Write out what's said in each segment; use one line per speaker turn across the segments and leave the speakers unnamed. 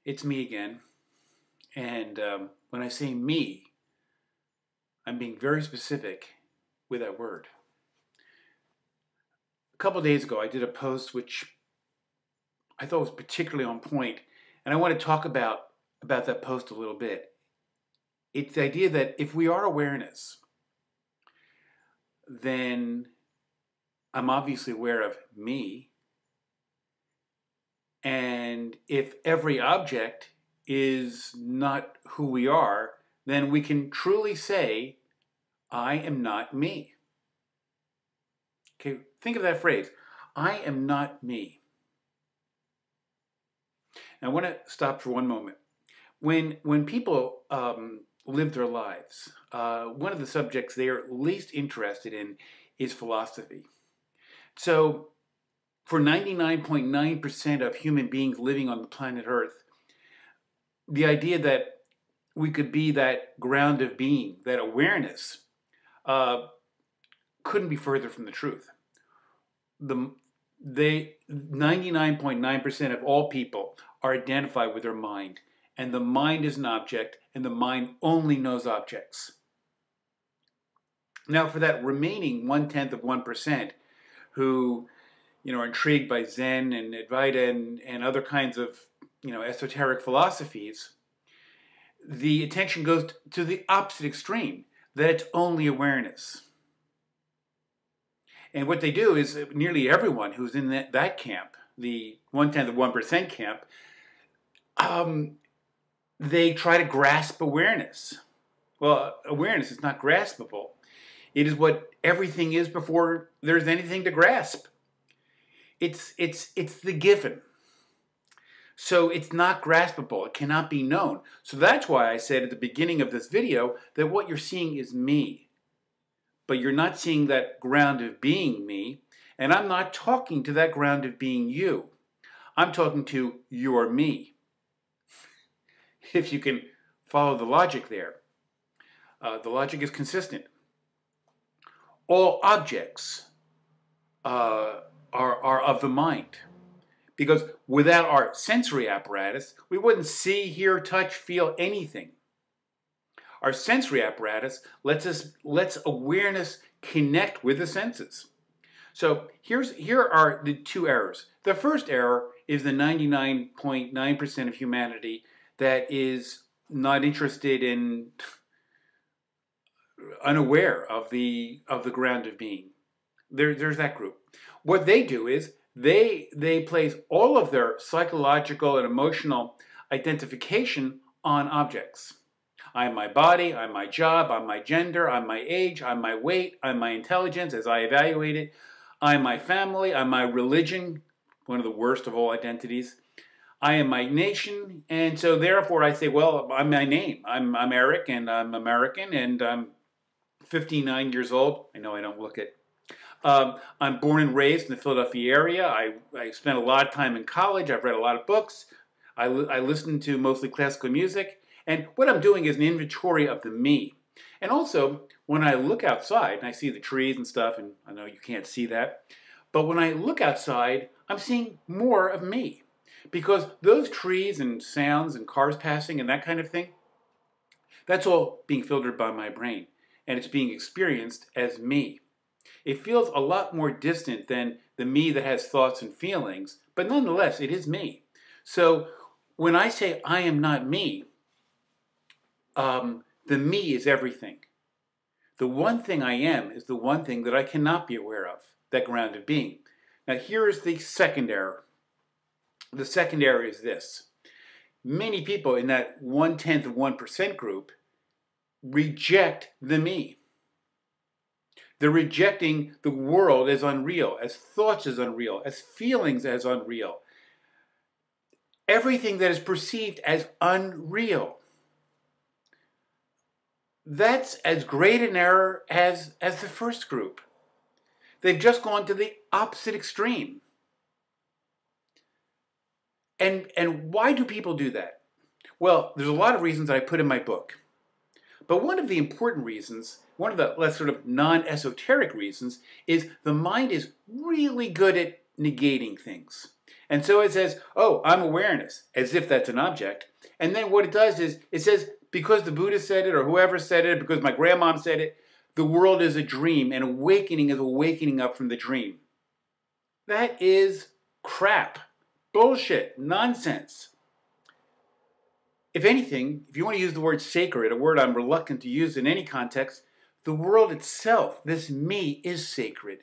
It's me again. And when I say me, I'm being very specific with that word. A couple of days ago, I did a post which I thought was particularly on point, and I want to talk about that post a little bit. It's the idea that if we are awareness, then I'm obviously aware of me. And if every object is not who we are, then we can truly say, I am not me. Okay, think of that phrase. I am not me. Now, I want to stop for one moment. When people live their lives, one of the subjects they are least interested in is philosophy. So, for 99.9% of human beings living on the planet Earth, the idea that we could be that ground of being, that awareness, couldn't be further from the truth. 99.9% of all people are identified with their mind, and the mind is an object, and the mind only knows objects. Now, for that remaining 1/10 of 1% who, are intrigued by Zen and Advaita and other kinds of, esoteric philosophies, the attention goes to the opposite extreme, that it's only awareness. And what they do is nearly everyone who's in that camp, the 1/10 of 1% camp, they try to grasp awareness. Well, awareness is not graspable. It is what everything is before there's anything to grasp. It's the given. So it's not graspable. It cannot be known. So that's why I said at the beginning of this video that what you're seeing is me. But you're not seeing that ground of being me. And I'm not talking to that ground of being you. I'm talking to your me. If you can follow the logic there. The logic is consistent. All objects are of the mind. Because without our sensory apparatus, we wouldn't see, hear, touch, feel anything. Our sensory apparatus lets awareness connect with the senses. So here are the two errors. The first error is the 99.9% of humanity that is not interested in, unaware of the ground of being. There's that group. What they do is they place all of their psychological and emotional identification on objects. I'm my body, I'm my job, I'm my gender, I'm my age, I'm my weight, I'm my intelligence as I evaluate it, I'm my family, I'm my religion, one of the worst of all identities. I am my nation, and so therefore I say, well, I'm my name. I'm Eric, and I'm American, and I'm 59 years old. I know I don't look it. I'm born and raised in the Philadelphia area. I spent a lot of time in college. I've read a lot of books. I listen to mostly classical music. And what I'm doing is an inventory of the me. And also, when I look outside, and I see the trees and stuff, and I know you can't see that, but when I look outside, I'm seeing more of me. Because those trees and sounds and cars passing and that kind of thing, that's all being filtered by my brain. And it's being experienced as me. It feels a lot more distant than the me that has thoughts and feelings, but nonetheless, it is me. So when I say I am not me, the me is everything. The one thing I am is the one thing that I cannot be aware of, that ground of being. Now here is the second error. The second error is this. Many people in that 1/10 of 1% group reject the me. They're rejecting the world as unreal, as thoughts as unreal, as feelings as unreal. Everything that is perceived as unreal. That's as great an error as the first group. They've just gone to the opposite extreme. And why do people do that? Well, there's a lot of reasons that I put in my book. But one of the important reasons, one of the less sort of non-esoteric reasons, is the mind is really good at negating things. And so it says, oh, I'm awareness, as if that's an object. And then what it does is, it says, because the Buddha said it, or whoever said it, because my grandmom said it, the world is a dream, and awakening is awakening up from the dream. That is crap. Bullshit. Nonsense. If anything, if you want to use the word sacred, a word I'm reluctant to use in any context, the world itself, this me, is sacred.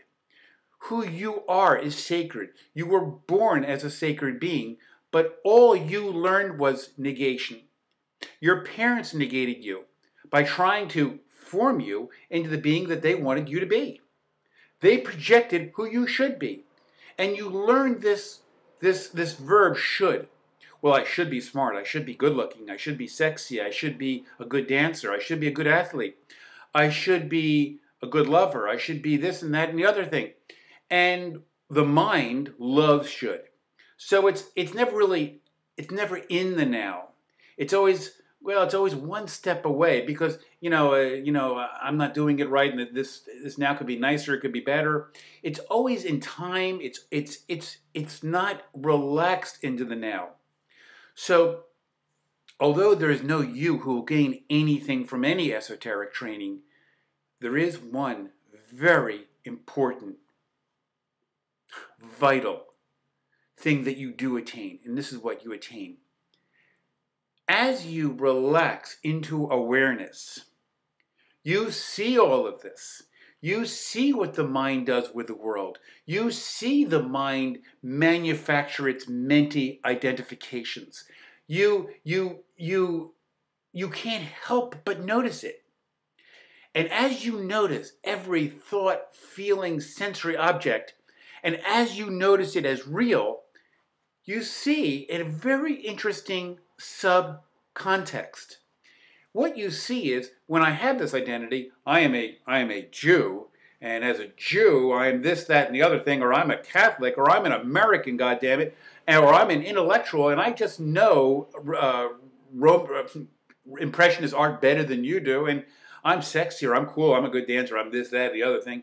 Who you are is sacred. You were born as a sacred being, but all you learned was negation. Your parents negated you by trying to form you into the being that they wanted you to be. They projected who you should be. And you learned this verb should. Well, I should be smart. I should be good looking. I should be sexy. I should be a good dancer. I should be a good athlete. I should be a good lover. I should be this and that and the other thing. And the mind loves should. So it's never in the now. It's always one step away because I'm not doing it right, and this now could be nicer, it could be better. It's always in time. It's not relaxed into the now. So, although there is no you who will gain anything from any esoteric training, there is one very important, vital thing that you do attain, and this is what you attain. As you relax into awareness, you see all of this. You see what the mind does with the world. You see the mind manufacture its many identifications. You can't help but notice it. And as you notice every thought, feeling, sensory object, and as you notice it as real, you see a very interesting sub-context. What you see is, when I have this identity, I am a Jew, and as a Jew, I am this, that, and the other thing, or I'm a Catholic, or I'm an American, goddammit, or I'm an intellectual, and I just know Impressionist art better than you do, and I'm sexy, or I'm cool, I'm a good dancer, I'm this, that, the other thing.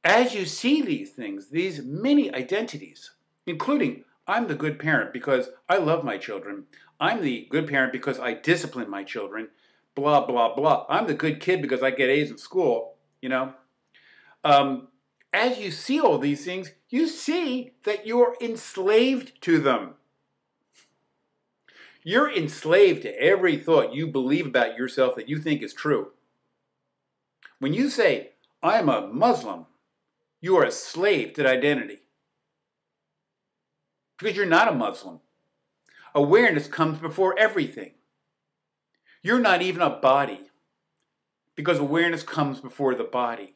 As you see these things, these many identities, including I'm the good parent because I love my children. I'm the good parent because I discipline my children. Blah, blah, blah. I'm the good kid because I get A's in school, As you see all these things, you see that you're enslaved to them. You're enslaved to every thought you believe about yourself that you think is true. When you say, I'm a Muslim, you are a slave to identity. Because you're not a Muslim. Awareness comes before everything. You're not even a body, because awareness comes before the body.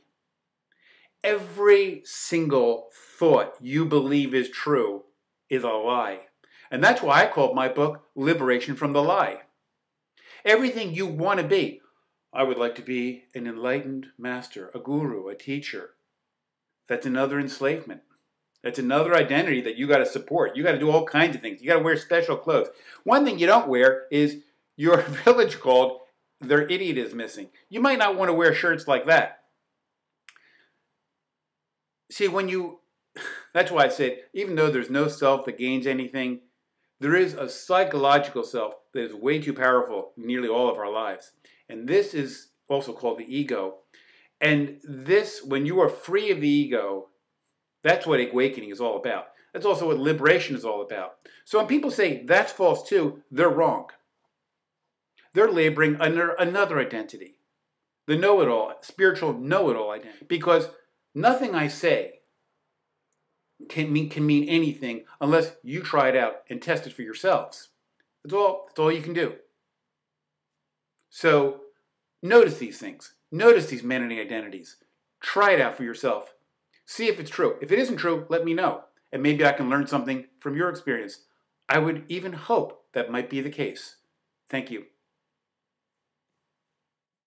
Every single thought you believe is true is a lie. And that's why I called my book Liberation from the Lie. Everything you want to be. I would like to be an enlightened master, a guru, a teacher. That's another enslavement. That's another identity that you got to support. You got to do all kinds of things. You got to wear special clothes. One thing you don't wear is your village called Their Idiot is Missing. You might not want to wear shirts like that. See, that's why I said, even though there's no self that gains anything, there is a psychological self that is way too powerful in nearly all of our lives. And this is also called the ego. And this, when you are free of the ego, that's what awakening is all about. That's also what liberation is all about. So when people say that's false too, they're wrong. They're laboring under another identity. The know-it-all, spiritual know-it-all identity. Because nothing I say can mean anything unless you try it out and test it for yourselves. That's all you can do. So notice these things. Notice these many identities. Try it out for yourself. See if it's true. If it isn't true, let me know. And maybe I can learn something from your experience. I would even hope that might be the case. Thank you.